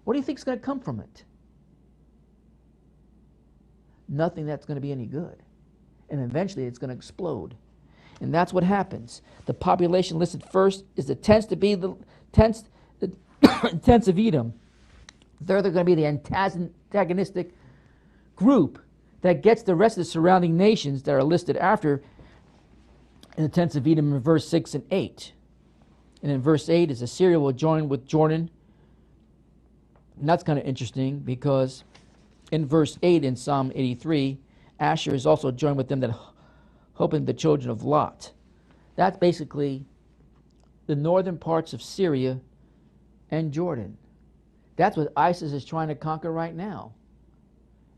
Speaker 1: What do you think is going to come from it? Nothing that's going to be any good. And eventually it's going to explode. And that's what happens. The population listed first is the tents of Edom. They're going to be the antagonistic group that gets the rest of the surrounding nations that are listed after in the tents of Edom in verse 6 and 8. And in verse 8 is Assyria will join with Jordan. And that's kind of interesting because in verse 8 in Psalm 83, Asher is also joined with them that hoping the children of Lot. That's basically the northern parts of Syria and Jordan. That's what ISIS is trying to conquer right now.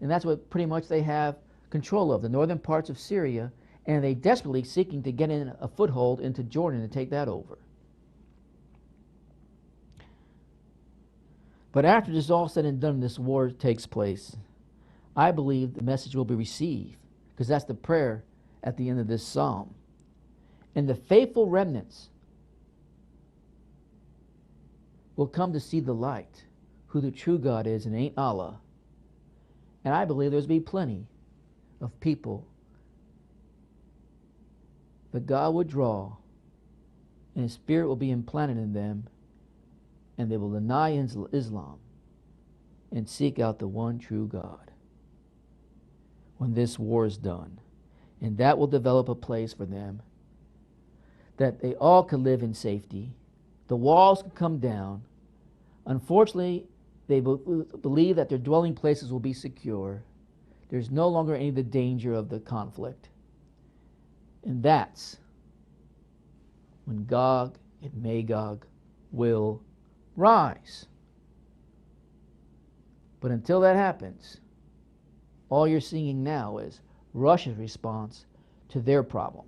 Speaker 1: And that's what pretty much they have control of, the northern parts of Syria, and they desperately seeking to get in a foothold into Jordan and take that over. But after this all said and done, this war takes place, I believe the message will be received, because that's the prayer at the end of this psalm. And the faithful remnants will come to see the light, who the true God is, and ain't Allah. And I believe there's be plenty of people that God would draw and a spirit will be implanted in them, and they will deny Islam and seek out the one true God when this war is done. And that will develop a place for them that they all could live in safety. The walls could come down. Unfortunately, they believe that their dwelling places will be secure. There's no longer any of the danger of the conflict. And that's when Gog and Magog will rise. But until that happens, all you're seeing now is Russia's response to their problem.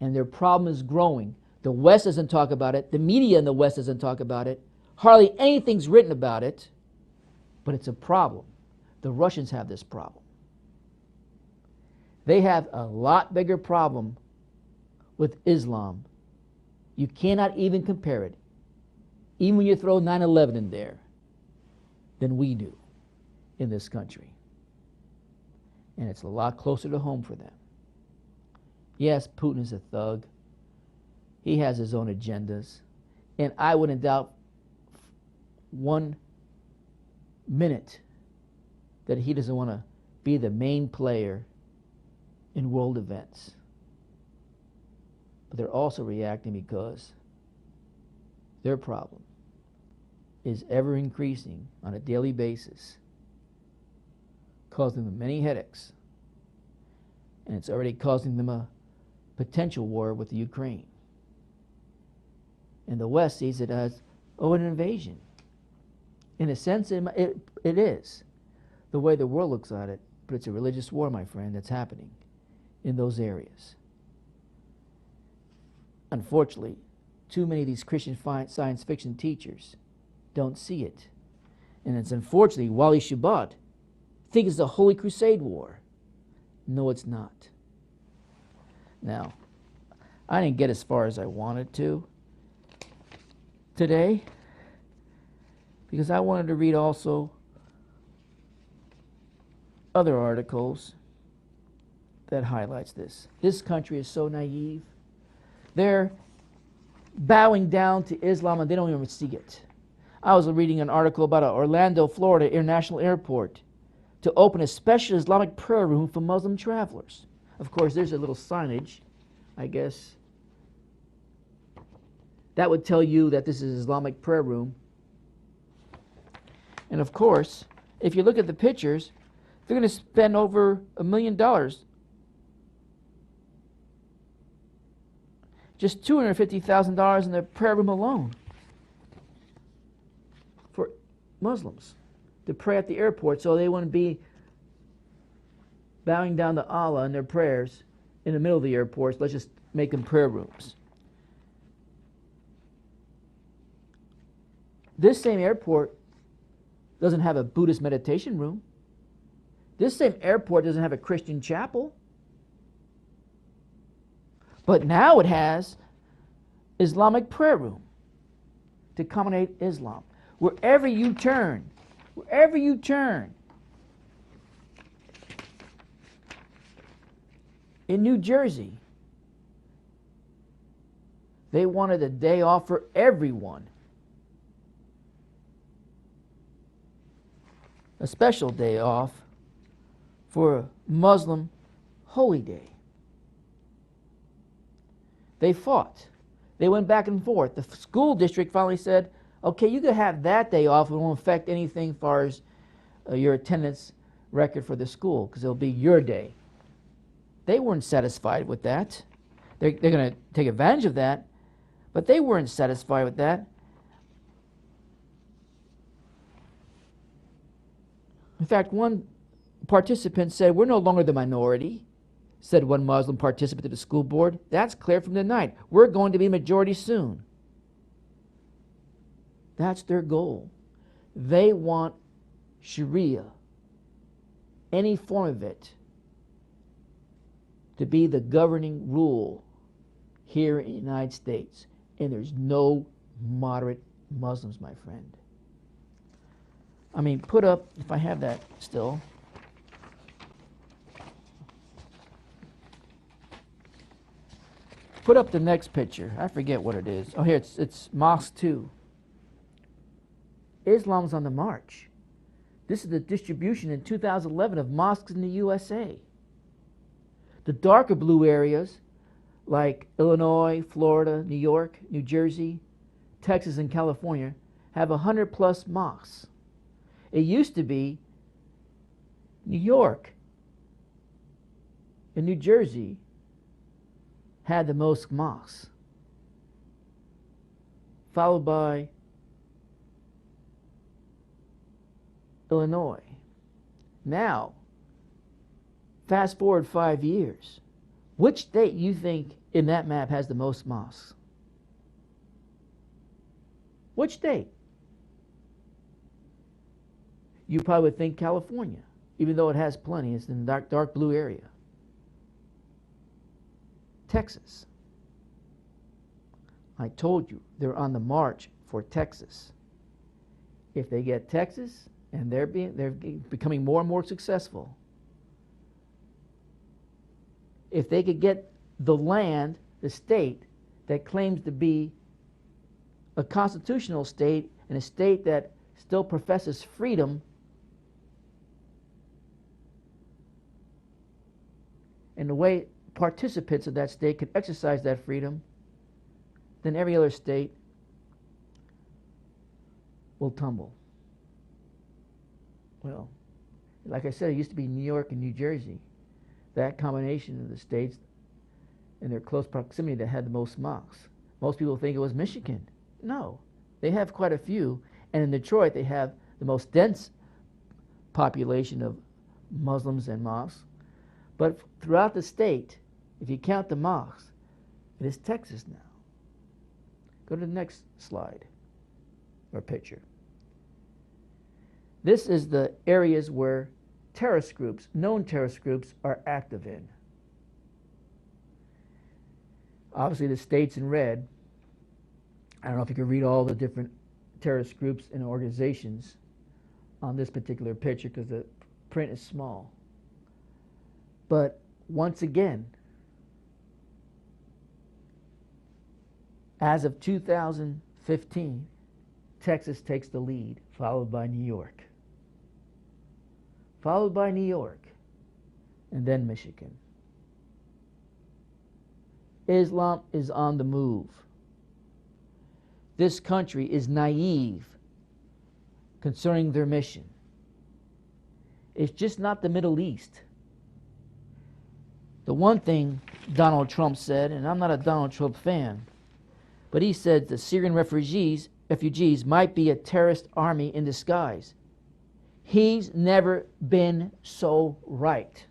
Speaker 1: And their problem is growing. The West doesn't talk about it. The media in the West doesn't talk about it. Hardly anything's written about it. But it's a problem. The Russians have this problem. They have a lot bigger problem with Islam. You cannot even compare it, even when you throw 9/11 in there, than we do in this country. And it's a lot closer to home for them. Yes, Putin is a thug. He has his own agendas. And I wouldn't doubt 1 minute that he doesn't want to be the main player in world events. But they're also reacting because their problem is ever increasing on a daily basis, causing them many headaches. And it's already causing them a potential war with the Ukraine. And the West sees it as, an invasion. In a sense, it is the way the world looks at it, but it's a religious war, my friend, that's happening in those areas. Unfortunately, too many of these Christian science fiction teachers don't see it. And it's unfortunately, Wally Shabbat thinks it's a Holy Crusade war. No, it's not. Now, I didn't get as far as I wanted to today because I wanted to read also other articles that highlights this. This country is so naive. They're bowing down to Islam and they don't even see it. I was reading an article about Orlando, Florida International Airport to open a special Islamic prayer room for Muslim travelers. Of course, there's a little signage, I guess, that would tell you that this is Islamic prayer room. And of course, if you look at the pictures, they're going to spend over $1 million. Just $250,000 in the prayer room alone for Muslims to pray at the airport so they wouldn't be bowing down to Allah in their prayers in the middle of the airports. Let's just make them prayer rooms. This same airport doesn't have a Buddhist meditation room. This same airport doesn't have a Christian chapel. But now it has Islamic prayer room to accommodate Islam. Wherever you turn, in New Jersey, they wanted a day off for everyone. A special day off for a Muslim holy day. They fought. They went back and forth. The school district finally said, okay, you can have that day off. It won't affect anything as far as your attendance record for the school because it'll be your day. They weren't satisfied with that. They're going to take advantage of that, but they weren't satisfied with that. In fact, one participant said, we're no longer the minority, said one Muslim participant to the school board. That's clear from the night. We're going to be majority soon. That's their goal. They want Sharia, any form of it, to be the governing rule here in the United States. And there's no moderate Muslims, my friend. I mean, put up, if I have that still. Put up the next picture. I forget what it is. Oh, here, it's Mosque 2. Islam's on the march. This is the distribution in 2011 of mosques in the USA. The darker blue areas, like Illinois, Florida, New York, New Jersey, Texas, and California, have 100 plus mosques. It used to be New York and New Jersey had the most mosques, followed by Illinois. Now, fast forward 5 years. Which state you think in that map has the most mosques? Which state? You probably would think California, even though it has plenty. It's in the dark blue area. Texas. I told you they're on the march for Texas. If they get Texas, and they're becoming more and more successful, if they could get the land, the state that claims to be a constitutional state and a state that still professes freedom, and the way participants of that state can exercise that freedom, then every other state will tumble. Well, like I said, it used to be New York and New Jersey. That combination of the states in their close proximity that had the most mosques. Most people think it was Michigan. No, they have quite a few. And in Detroit, they have the most dense population of Muslims and mosques. But throughout the state, if you count the mosques, it is Texas now. Go to the next slide or picture. This is the areas where terrorist groups, known terrorist groups, are active in. Obviously, the states in red. I don't know if you can read all the different terrorist groups and organizations on this particular picture because the print is small. But once again, as of 2015, Texas takes the lead, followed by New York. Followed by New York, and then Michigan. Islam is on the move. This country is naive concerning their mission. It's just not the Middle East. The one thing Donald Trump said, and I'm not a Donald Trump fan, but he said the Syrian refugees might be a terrorist army in disguise. He's never been so right.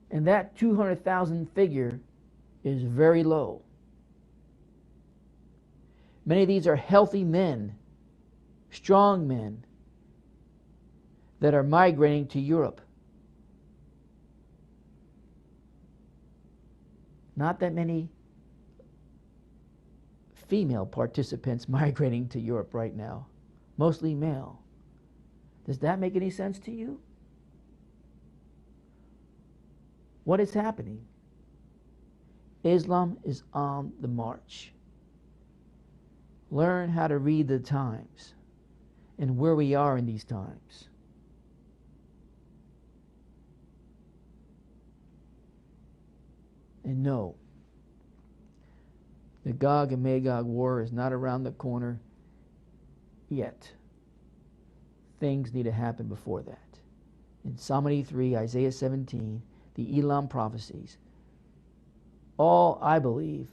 Speaker 1: And that 200,000 figure is very low. Many of these are healthy men, strong men, that are migrating to Europe. Not that many female participants migrating to Europe right now. Mostly male. Does that make any sense to you? What is happening? Islam is on the march. Learn how to read the times and where we are in these times. And know, the Gog and Magog war is not around the corner yet. Things need to happen before that. In Psalm 83, Isaiah 17, the Elam prophecies, all, I believe,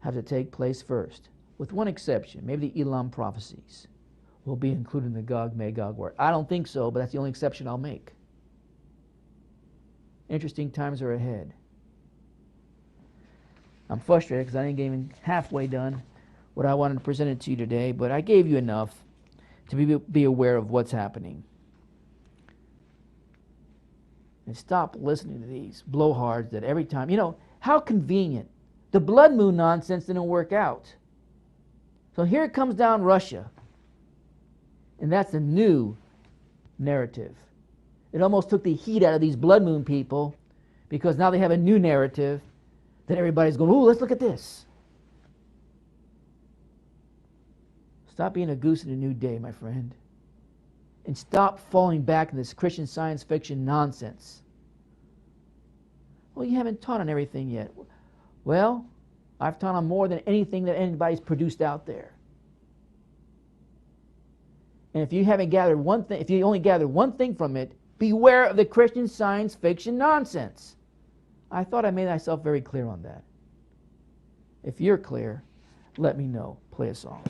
Speaker 1: have to take place first, with one exception. Maybe the Elam prophecies will be included in the Gog Magog war. I don't think so, but that's the only exception I'll make. Interesting times are ahead. I'm frustrated because I didn't get even halfway done what I wanted to present it to you today, but I gave you enough to be aware of what's happening. And stop listening to these blowhards that every time, how convenient. The blood moon nonsense didn't work out. So here it comes down Russia. And that's a new narrative. It almost took the heat out of these blood moon people because now they have a new narrative that everybody's going, ooh, let's look at this. Stop being a goose in a new day, my friend. And stop falling back in this Christian science fiction nonsense. Well, you haven't taught on everything yet. Well, I've taught on more than anything that anybody's produced out there. And if you haven't gathered one thing, if you only gathered one thing from it, beware of the Christian science fiction nonsense. I thought I made myself very clear on that. If you're clear, let me know. Play a song.